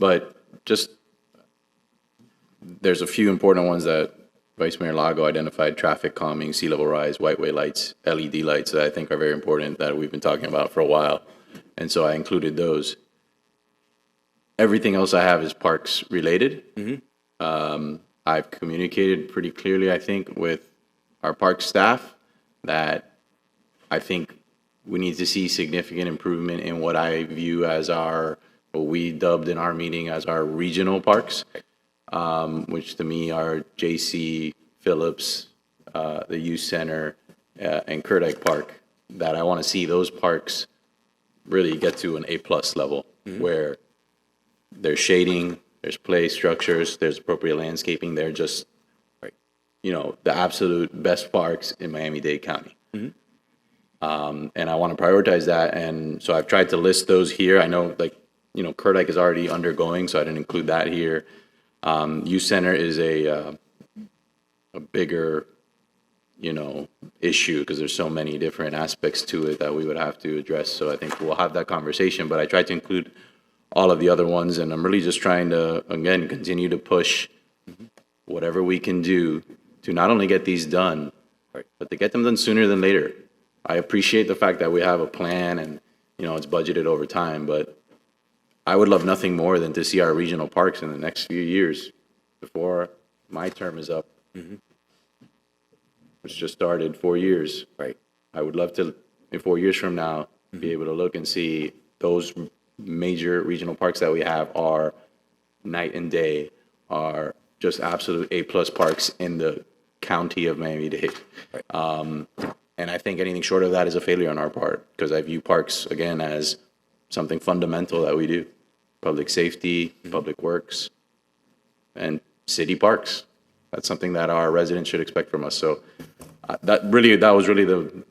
But just, there's a few important ones that Vice Mayor Lago identified: traffic calming, sea level rise, white-way lights, LED lights, that I think are very important, that we've been talking about for a while. And so I included those. Everything else I have is parks related. I've communicated pretty clearly, I think, with our park staff that I think we need to see significant improvement in what I view as what we dubbed in our meeting as our regional parks, which to me are JC, Phillips, the Youth Center, and Kerdike Park, that I want to see those parks really get to an A+ level, where there's shading, there's play structures, there's appropriate landscaping. They're just, the absolute best parks in Miami-Dade County. And I want to prioritize that. And so I've tried to list those here. I know, Kerdike is already undergoing, so I didn't include that here. Youth Center is a bigger, issue, because there's so many different aspects to it that we would have to address. So I think we'll have that conversation. But I tried to include all of the other ones, and I'm really just trying to, again, continue to push whatever we can do to not only get these done, but to get them done sooner than later. I appreciate the fact that we have a plan and, it's budgeted over time, but I would love nothing more than to see our regional parks in the next few years before my term is up, which just started 4 years. I would love to, in 4 years from now, be able to look and see those major regional parks that we have are night and day, are just absolute A+ parks in the county of Miami-Dade. And I think anything short of that is a failure on our part, because I view parks, again, as something fundamental that we do. Public safety, public works, and city parks. That's something that our residents should expect from us. So that was really the,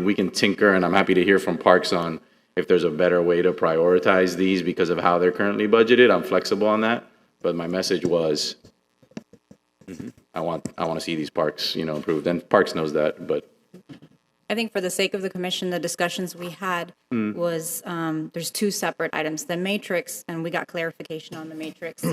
we can tinker, and I'm happy to hear from parks on if there's a better way to prioritize these because of how they're currently budgeted. I'm flexible on that. But my message was, I want to see these parks, improved. And Parks knows that, but I think for the sake of the commission, the discussions we had was, there's two separate items. The matrix, and we got clarification on the matrix,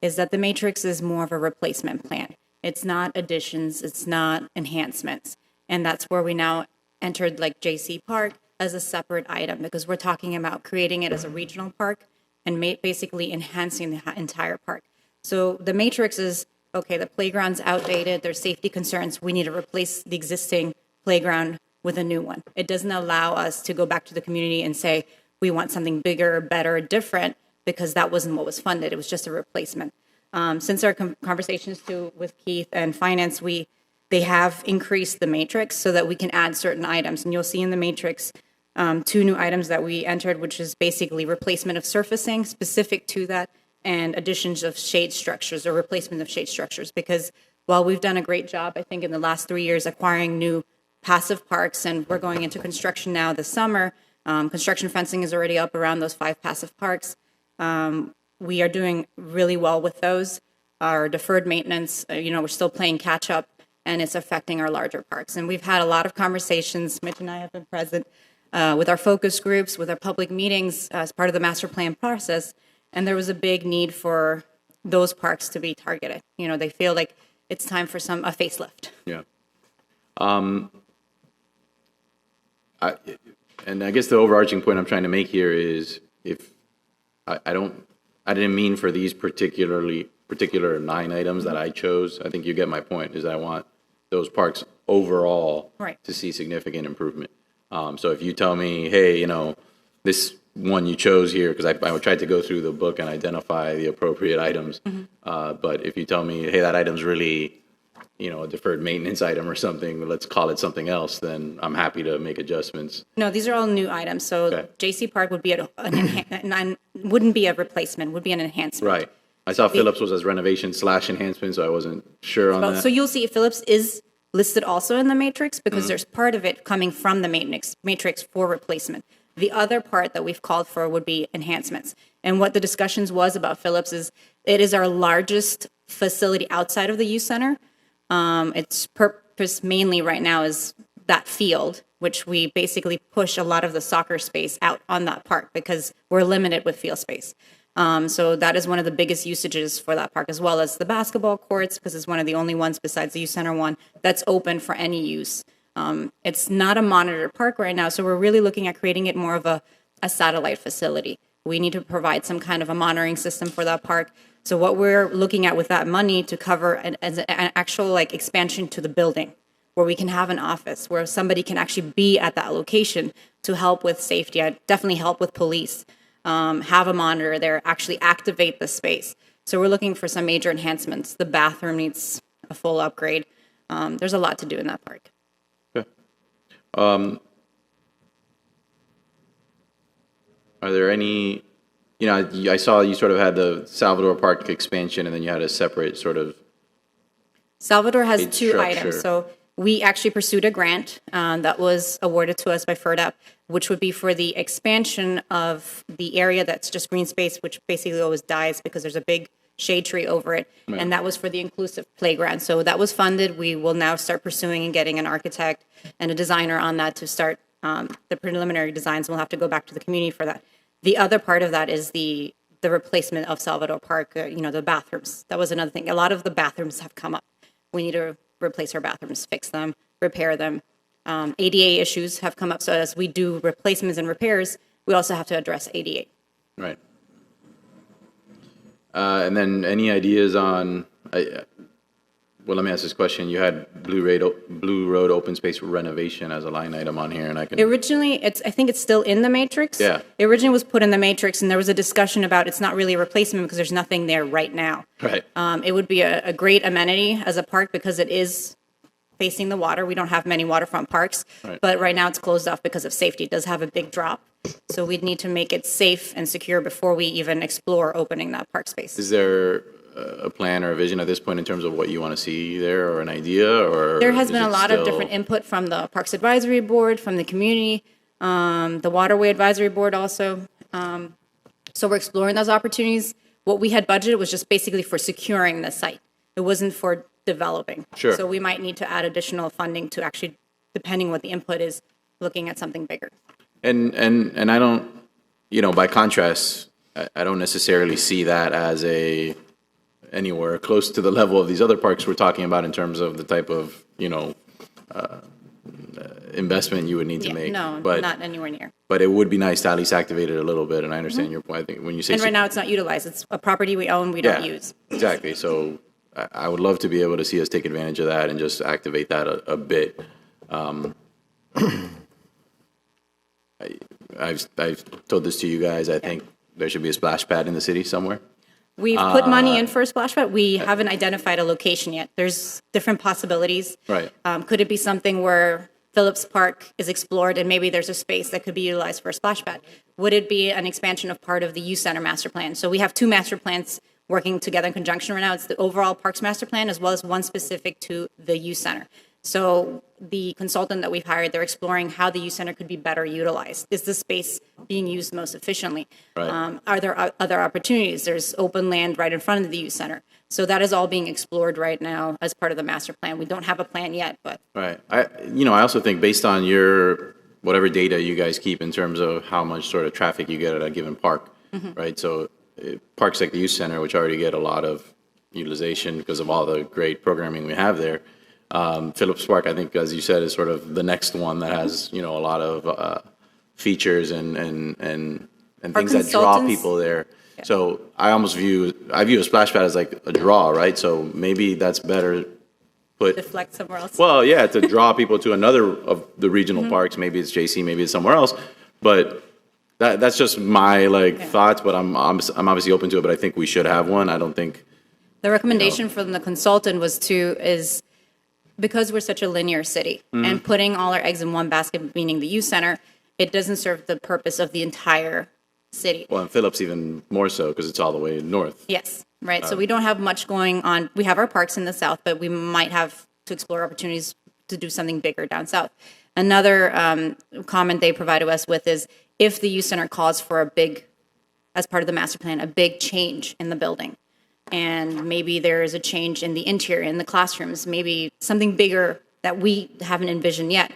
is that the matrix is more of a replacement plan. It's not additions, it's not enhancements. And that's where we now entered like JC Park as a separate item, because we're talking about creating it as a regional park and basically enhancing the entire park. So the matrix is, okay, the playground's outdated, there's safety concerns, we need to replace the existing playground with a new one. It doesn't allow us to go back to the community and say, we want something bigger, better, different, because that wasn't what was funded. It was just a replacement. Since our conversations too with Keith and Finance, they have increased the matrix so that we can add certain items. And you'll see in the matrix 2 new items that we entered, which is basically replacement of surfacing specific to that, and additions of shade structures or replacement of shade structures. Because while we've done a great job, I think, in the last 3 years acquiring new passive parks, and we're going into construction now this summer, construction fencing is already up around those 5 passive parks. We are doing really well with those. Our deferred maintenance, we're still playing catch up, and it's affecting our larger parks. And we've had a lot of conversations, Mitch and I have been present, with our focus groups, with our public meetings as part of the master plan process, and there was a big need for those parks to be targeted. They feel like it's time for a facelift. Yeah. And I guess the overarching point I'm trying to make here is, if I didn't mean for these particular 9 items that I chose. I think you get my point, is I want those parks overall to see significant improvement. So if you tell me, hey, this one you chose here, because I tried to go through the book and identify the appropriate items. But if you tell me, hey, that item's really, a deferred maintenance item or something, let's call it something else, then I'm happy to make adjustments. No, these are all new items. So Okay. JC Park would be wouldn't be a replacement, would be an enhancement. Right. I saw Phillips was as renovation/enhancement, so I wasn't sure on that. So you'll see Phillips is listed also in the matrix, because there's part of it coming from the matrix for replacement. The other part that we've called for would be enhancements. And what the discussions was about Phillips is, it is our largest facility outside of the youth center. Its purpose mainly right now is that field, which we basically push a lot of the soccer space out on that park because we're limited with field space. So that is one of the biggest usages for that park, as well as the basketball courts, because it's one of the only ones besides the youth center one that's open for any use. It's not a monitored park right now, so we're really looking at creating it more of a satellite facility. We need to provide some kind of a monitoring system for that park. So what we're looking at with that money to cover as an actual like expansion to the building, where we can have an office where somebody can actually be at that location to help with safety, definitely help with police, have a monitor there, actually activate the space. So we're looking for some major enhancements. The bathroom needs a full upgrade. There's a lot to do in that park. Okay. Are there any, I saw you sort of had the Salvador Park expansion, and then you had a separate sort of. Salvador has Aid two structure. items. So we actually pursued a grant that was awarded to us by FERDAP, which would be for the expansion of the area that's just green space, which basically always dies because there's a big shade tree over it. Right. And that was for the inclusive playground. So that was funded. We will now start pursuing and getting an architect and a designer on that to start the preliminary designs. We'll have to go back to the community for that. The other part of that is the replacement of Salvador Park, the bathrooms. That was another thing. A lot of the bathrooms have come up. We need to replace our bathrooms, fix them, repair them. ADA issues have come up. So as we do replacements and repairs, we also have to address ADA. Right. And then any ideas on, well, let me ask this question. You had Blue Road open space renovation as a line item on here, and I can. Originally, I think it's still in the matrix. Yeah. It originally was put in the matrix, and there was a discussion about it's not really a replacement because there's nothing there right now. Right. It would be a great amenity as a park because it is facing the water. We don't have many waterfront parks, Right. but right now it's closed off because of safety. It does have a big drop. So we'd need to make it safe and secure before we even explore opening that park space. Is there a plan or a vision at this point in terms of what you want to see there, or an idea, or There has is been a it lot of still- different input from the Parks Advisory Board, from the community, the Waterway Advisory Board also. So we're exploring those opportunities. What we had budgeted was just basically for securing the site. It wasn't for developing. Sure. So we might need to add additional funding to actually, depending what the input is, looking at something bigger. And I don't, by contrast, I don't necessarily see that as anywhere close to the level of these other parks we're talking about in terms of the type of, investment you would need to make. No, but, not anywhere near. But it would be nice to at least activate it a little bit, and I understand your point. I think when you say. And right now, it's not utilized. It's a property we own, we don't use. Exactly. So I would love to be able to see us take advantage of that and just activate that a bit. I've told this to you guys. I think there should be a splash pad in the city somewhere. We've put money in for a splash pad. We haven't identified a location yet. There's different possibilities. Right. Could it be something where Phillips Park is explored and maybe there's a space that could be utilized for a splash pad? Would it be an expansion of part of the youth center master plan? So we have two master plans working together in conjunction right now. It's the overall parks master plan as well as one specific to the youth center. So the consultant that we've hired, they're exploring how the youth center could be better utilized. Is the space being used most efficiently? Right. Are there other opportunities? There's open land right in front of the youth center. So that is all being explored right now as part of the master plan. We don't have a plan yet, but. Right. I also think based on whatever data you guys keep in terms of how much sort of traffic you get at a given park, right? So parks like the youth center, which already get a lot of utilization because of all the great programming we have there. Phillips Park, I think, as you said, is sort of the next one that has, a lot of features and things that draw consultants- people there. Yeah. So I view a splash pad as like a draw, right? So maybe that's better put. Deflect somewhere else. Well, yeah, to draw people to another of the regional parks. Maybe it's JC, maybe it's somewhere else. But that's just my thoughts. But I'm obviously open to it. But I think we should have one. I don't think. The recommendation from the consultant was because we're such a linear city and putting all our eggs in one basket, meaning the youth center, it doesn't serve the purpose of the entire city. Well, and Phillips even more so because it's all the way north. Yes, right. So we don't have much going on. We have our parks in the south, but we might have to explore opportunities to do something bigger down south. Another comment they provided us with is if the youth center calls for as part of the master plan, a big change in the building. And maybe there is a change in the interior, in the classrooms, maybe something bigger that we haven't envisioned yet.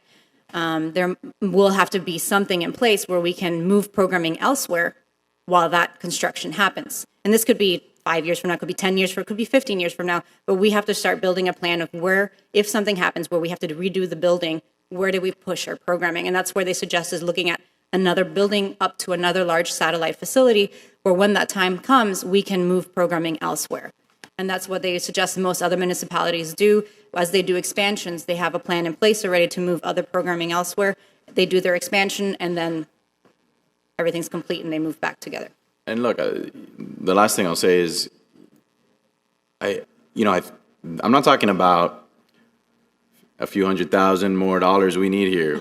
There will have to be something in place where we can move programming elsewhere while that construction happens. And this could be 5 years from now, it could be 10 years from, it could be 15 years from now, but we have to start building a plan of where, if something happens where we have to redo the building, where do we push our programming? And that's where they suggest is looking at another building up to another large satellite facility, where when that time comes, we can move programming elsewhere. And that's what they suggest most other municipalities do. As they do expansions, they have a plan in place already to move other programming elsewhere. They do their expansion, and then everything's complete, and they move back together. And look, the last thing I'll say is, I'm not talking about a few $100,000 more dollars we need here.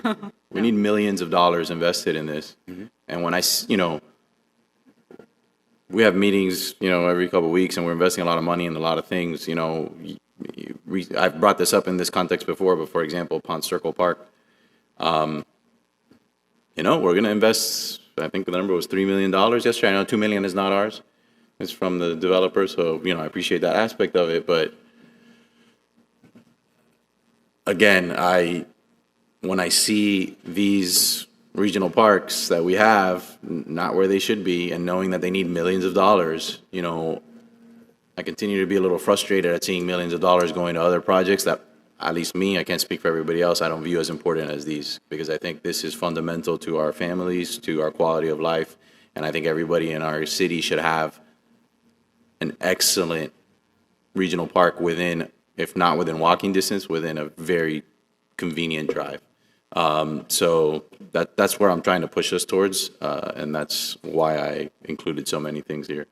We need millions of dollars invested in this. And when we have meetings, every couple of weeks, and we're investing a lot of money in a lot of things. I've brought this up in this context before, but for example, Pond Circle Park, we're going to invest, I think the number was $3 million yesterday. I know $2 million is not ours. It's from the developer, so, I appreciate that aspect of it. But again, when I see these regional parks that we have not where they should be, and knowing that they need millions of dollars, I continue to be a little frustrated at seeing millions of dollars going to other projects that, at least me, I can't speak for everybody else, I don't view as important as these, because I think this is fundamental to our families, to our quality of life, and I think everybody in our city should have an excellent regional park within, if not within walking distance, within a very convenient drive. So that's where I'm trying to push us towards, and that's why I included so many things here.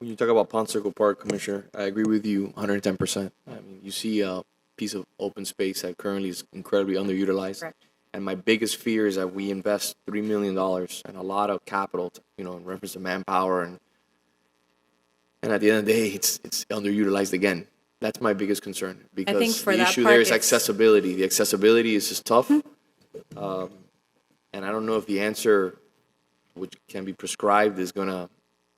When you talk about Pond Circle Park, Commissioner, I agree with you 110%. I mean, you see a piece of open space that currently is incredibly underutilized. Correct. And my biggest fear is that we invest $3 million and a lot of capital, in reference to manpower, and at the end of the day, it's underutilized again. That's my biggest concern, because think for the that issue park, there is it's- accessibility. The accessibility is just tough. And I don't know if the answer, which can be prescribed, is going to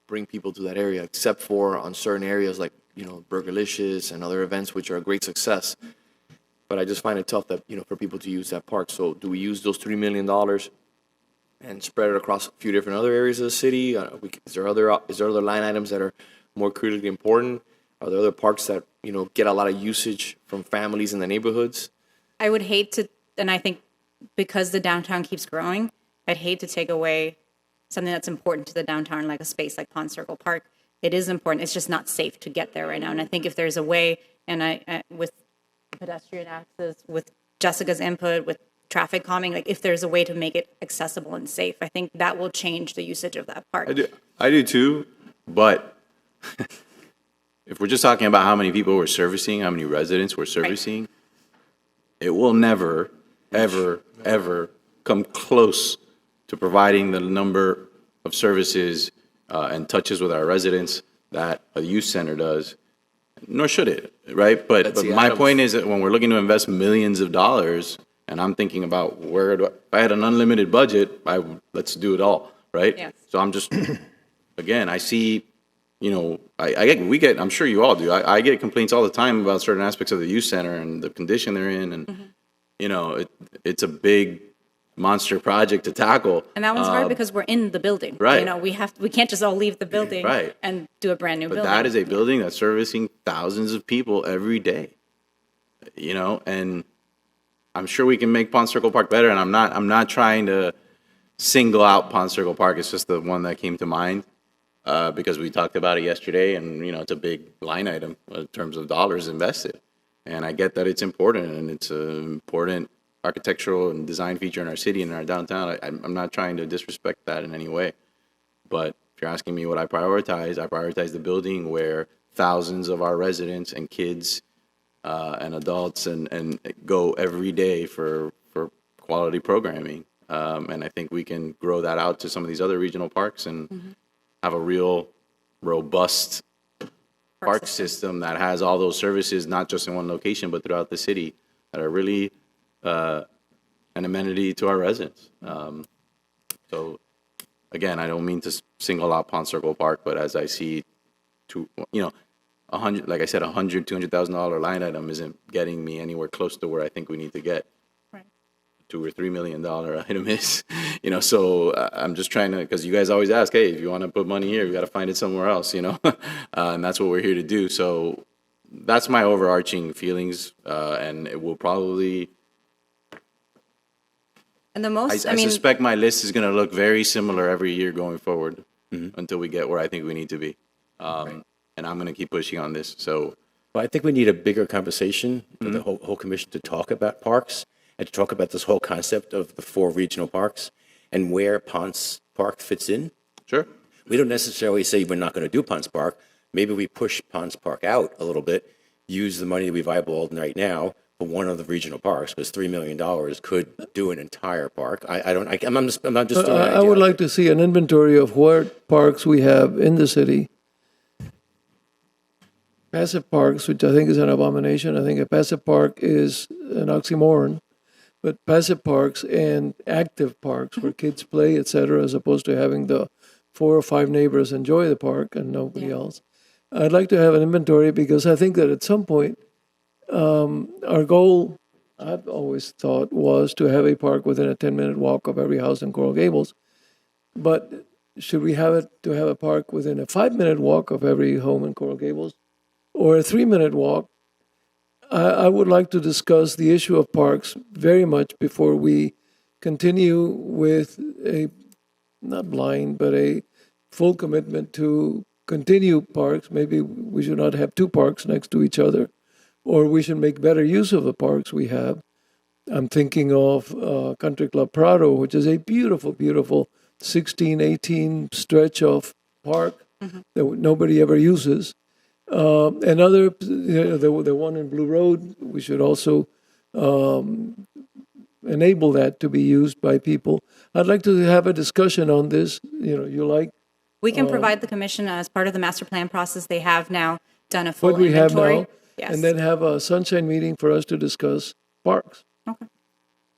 bring people to that area, except for on certain areas like, Burgerlicious and other events, which are a great success. But I just find it tough that, for people to use that park. So do we use those $3 million and spread it across a few different other areas of the city? Is there other line items that are more critically important? Are there other parks that, get a lot of usage from families in the neighborhoods? I would hate to, and I think because the downtown keeps growing, I'd hate to take away something that's important to the downtown, like a space like Pond Circle Park. It is important. It's just not safe to get there right now. And I think if there's a way, and I with pedestrian access, with Jessica's input, with traffic calming, like if there's a way to make it accessible and safe, I think that will change the usage of that park. I do too, but if we're just talking about how many people we're servicing, how many residents we're servicing, it will never, ever, ever come close to providing the number of services and touches with our residents that a youth center does, nor should it, right? But my point is that when we're looking to invest millions of dollars, and I'm thinking about if I had an unlimited budget, let's do it all, right? Yes. So I'm just, again, I see, I'm sure you all do. I get complaints all the time about certain aspects of the youth center and the condition they're in, and it's a big monster project to tackle. And that one's hard because we're in the building. Right. We can't just all leave the building Right. and do a brand new But building. that is a building that's servicing thousands of people every day. And I'm sure we can make Pond Circle Park better. And I'm not trying to single out Pond Circle Park. It's just the one that came to mind because we talked about it yesterday, and it's a big line item in terms of dollars invested. And I get that it's important, and it's an important architectural and design feature in our city and in our downtown. I'm not trying to disrespect that in any way. But if you're asking me what I prioritize the building where thousands of our residents and kids and adults and go every day for quality programming. And I think we can grow that out to some of these other regional parks and have a real robust park system that has all those services, not just in one location, but throughout the city, that are really an amenity to our residents. So again, I don't mean to single out Pond Circle Park, but as I see, like I said, $200,000 line item isn't getting me anywhere close to where I think we need to get. Right. $2 or $3 million item is. So I'm just trying to, because you guys always ask, hey, if you want to put money here, you got to find it somewhere else, and that's what we're here to do. So that's my overarching feelings, and it will probably. And the most, I suspect my list is going to look very similar every year going forward until we get where I think we need to be. And I'm going to keep pushing on this. So, Well, I think we need a bigger conversation for the whole commission to talk about parks and to talk about this whole concept of the 4 regional parks and where Ponce Park fits in. sure. We don't necessarily say we're not going to do Ponce Park. Maybe we push Ponce Park out a little bit, use the money that we've eyeballed right now for one of the regional parks, because $3 million could do an entire park. I'm not just throwing an I idea would out like to see an inventory of what parks we have in the city. Passive parks, which I think is an abomination. I think a passive park is an oxymoron. But passive parks and active parks where kids play, et cetera, as opposed to having the 4 or 5 neighbors enjoy the park and nobody else. I'd like to have an inventory, because I think that at some point, our goal, I've always thought, was to have a park within a 10-minute walk of every house in Coral Gables. But should we have it to have a park within a 5-minute walk of every home in Coral Gables, or a 3-minute walk? I would like to discuss the issue of parks very much before we continue with a, not blind, but a full commitment to continue parks. Maybe we should not have 2 parks next to each other, or we should make better use of the parks we have. I'm thinking of Country Club Prado, which is a beautiful, beautiful 16, 18 stretch of park that nobody ever uses. Another, the one in Blue Road, we should also enable that to be used by people. I'd like to have a discussion on this. we can provide the commission as part of the master plan process. They have now done a full what we have inventory. now, Yes. and then have a sunshine meeting for us to discuss parks. Okay.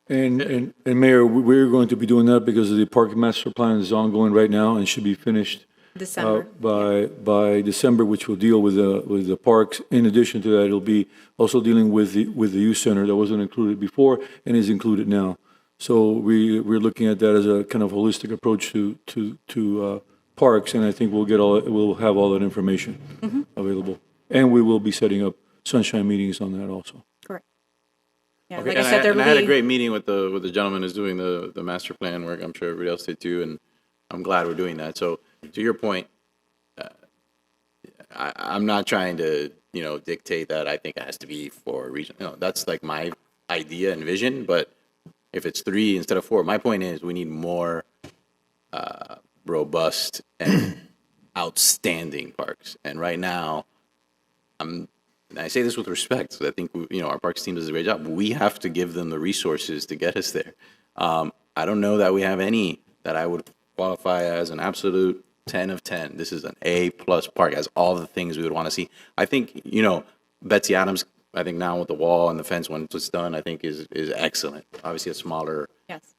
And Mayor, we're going to be doing that because the park master plan is ongoing right now and should be finished December. by December, which will deal with the parks. In addition to that, it'll be also dealing with the youth center that wasn't included before and is included now. So we're looking at that as a kind of holistic approach to parks, and I think we'll have all that information available, and we will be setting up sunshine meetings on that also. Correct. Yeah, Okay. like And I said, there and will I had a be. great meeting with the gentleman who's doing the master plan work. I'm sure everybody else did too, and I'm glad we're doing that. So to your point, I'm not trying to dictate that I think it has to be for a region. That's like my idea and vision. But if it's 3 instead of 4, my point is we need more robust and outstanding parks. And right now, and I say this with respect, because I think our parks team does a great job. We have to give them the resources to get us there. I don't know that we have any that I would qualify as an absolute 10 of 10. This is an A+ park, has all the things we would want to see. I think Betsy Adams, I think now with the wall and the fence when it's done, I think is excellent. Obviously a smaller Yes.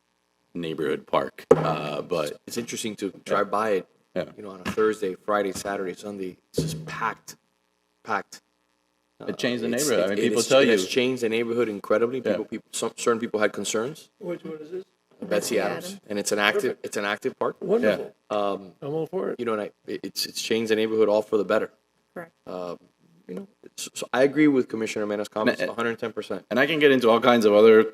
neighborhood park, but It's interesting to drive by it, Yeah. on a Thursday, Friday, Saturday, Sunday. It's just packed. it changed the It's- neighborhood. I mean, it- people it's- tell it you. has changed the neighborhood incredibly. Yeah. Certain people had concerns. Which one is this? Betsy Adams, and it's an active park. Wonderful. Um, I'm all for it. and it's changed the neighborhood all for the better. Correct. So I agree with Commissioner Mena's comments, And- 110%. And I can get into all kinds of other,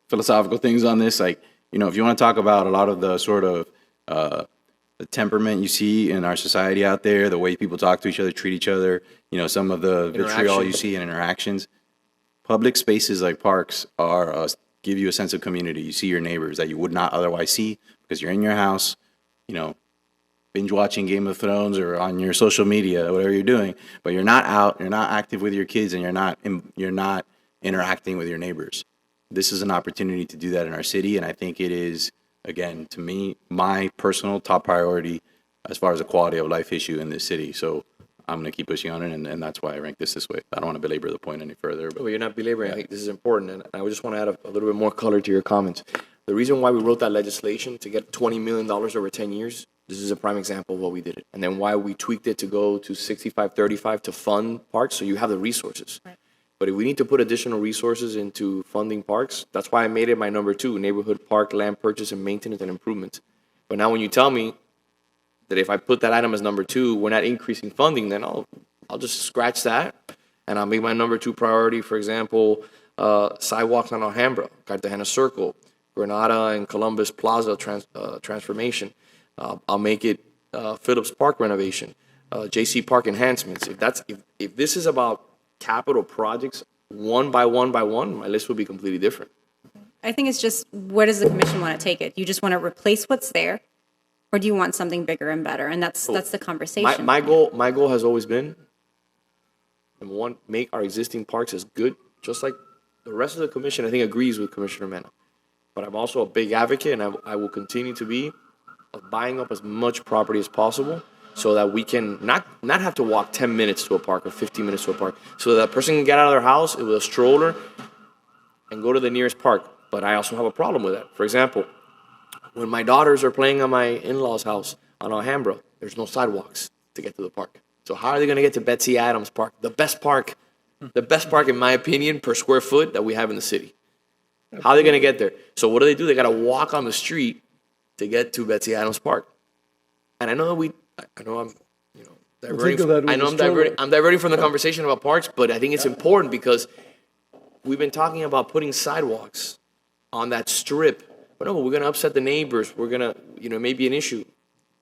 philosophical things on this. Like, if you want to talk about a lot of the sort of the temperament you see in our society out there, the way people talk to each other, treat each other, some of the vitriol you see in interactions. Public spaces like parks give you a sense of community. You see your neighbors that you would not otherwise see because you're in your house, binge watching Game of Thrones or on your social media, whatever you're doing, but you're not out, you're not active with your kids, and you're not interacting with your neighbors. This is an opportunity to do that in our city, and I think it is, again, to me, my personal top priority as far as a quality of life issue in this city. So I'm going to keep pushing on it, and that's why I rank this way. I don't want to belabor the point any further. But But you're not belaboring. I think this is important, and I just want to add a little bit more color to your comments. The reason why we wrote that legislation to get $20 million over 10 years, this is a prime example of what we did it. And then why we tweaked it to go to 65-35 to fund parks, so you have the resources. Right. But if we need to put additional resources into funding parks, that's why I made it my number 2, neighborhood park land purchase and maintenance and improvements. But now when you tell me that if I put that item as number 2, we're not increasing funding, then I'll just scratch that, and I'll make my number 2 priority, for example, sidewalks on Alhambra, Cartagena Circle, Granada and Columbus Plaza transformation. I'll make it Phillips Park renovation, JC Park enhancements. If this is about capital projects, one by one by one, my list will be completely different. I think it's just, where does the commission want to take it? You just want to replace what's there, or do you want something bigger and better? And that's the conversation. My goal has always been, number one, make our existing parks as good, just like the rest of the commission, I think, agrees with Commissioner Mena. But I'm also a big advocate, and I will continue to be, of buying up as much property as possible so that we can not have to walk 10 minutes to a park or 15 minutes to a park, so that a person can get out of their house with a stroller and go to the nearest park. But I also have a problem with that. For example, when my daughters are playing on my in-laws' house on Alhambra, there's no sidewalks to get to the park. So how are they going to get to Betsy Adams Park, the best park in my opinion per square foot that we have in the city? How are they going to get there? So what do? They got to walk on the street to get to Betsy Adams Park. And I know I'm diverting from the conversation about parks, but I think it's important because we've been talking about putting sidewalks on that strip. But no, we're going to upset the neighbors. We're going to, it may be an issue.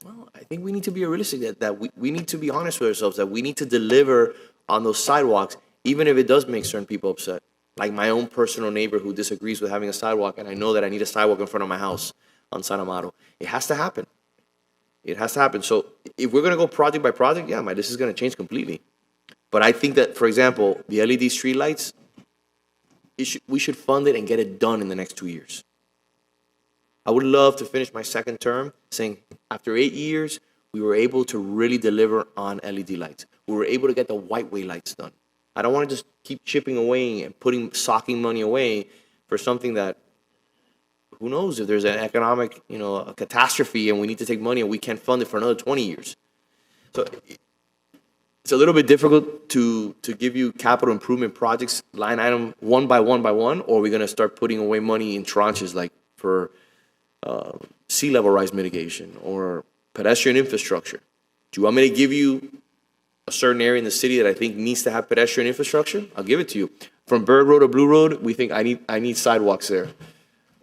Well, I think we need to be realistic that we need to be honest with ourselves, that we need to deliver on those sidewalks, even if it does make certain people upset. Like my own personal neighbor who disagrees with having a sidewalk, and I know that I need a sidewalk in front of my house on San Amaro. It has to happen. It has to happen. So if we're going to go project by project, yeah, this is going to change completely. But I think that, for example, the LED streetlights, we should fund it and get it done in the next 2 years. I would love to finish my second term saying after 8 years, we were able to really deliver on LED lights. We were able to get the white-way lights done. I don't want to just keep chipping away and socking money away for something that, who knows if there's an economic, a catastrophe and we need to take money and we can't fund it for another 20 years. So it's a little bit difficult to give you capital improvement projects line item one by one, or are we going to start putting away money in tranches like for sea level rise mitigation or pedestrian infrastructure? Do you want me to give you a certain area in the city that I think needs to have pedestrian infrastructure? I'll give it to you. From Bird Road to Blue Road, we think I need sidewalks there.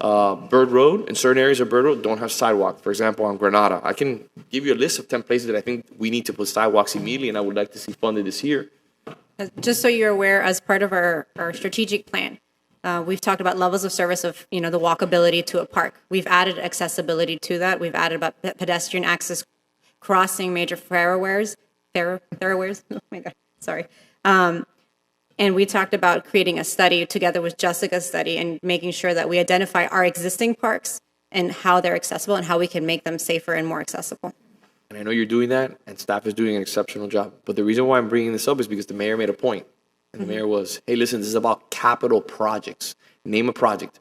Bird Road, in certain areas of Bird Road, don't have sidewalk. For example, on Granada, I can give you a list of 10 places that I think we need to put sidewalks immediately, and I would like to see funded this year. Just so you're aware, as part of our strategic plan, we've talked about levels of service of, the walkability to a park. We've added accessibility to that. We've added about pedestrian access crossing major thoroughfares. Oh my God, sorry. And we talked about creating a study together with Jessica's study and making sure that we identify our existing parks and how they're accessible and how we can make them safer and more accessible. And I know you're doing that, and staff is doing an exceptional job. But the reason why I'm bringing this up is because the mayor made a point. And the mayor was, hey, listen, this is about capital projects. Name a project.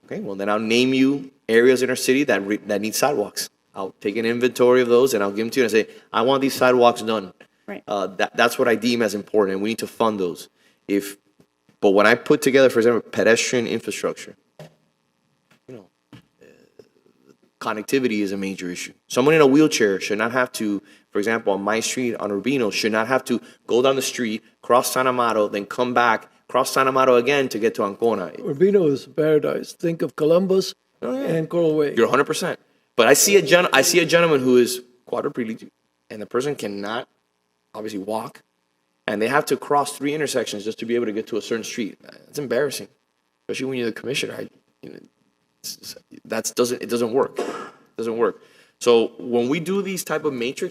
Okay, well, then I'll name you areas in our city that need sidewalks. I'll take an inventory of those, and I'll give them to you and say, I want these sidewalks done. Right. That's what I deem as important, and we need to fund those. But when I put together, for example, pedestrian infrastructure, connectivity is a major issue. Someone in a wheelchair should not have to, for example, on my street on Urbino, should not have to go down the street, cross San Amaro, then come back, cross San Amaro again to get to Ancona. Urbino is paradise. Think of Columbus and Coral Way. You're 100%. But I see a gentleman who is quadriplegic, and the person cannot obviously walk, and they have to cross 3 intersections just to be able to get to a certain street. It's embarrassing, especially when you're the commissioner. It doesn't work. It doesn't work. So when we do these type of matrix,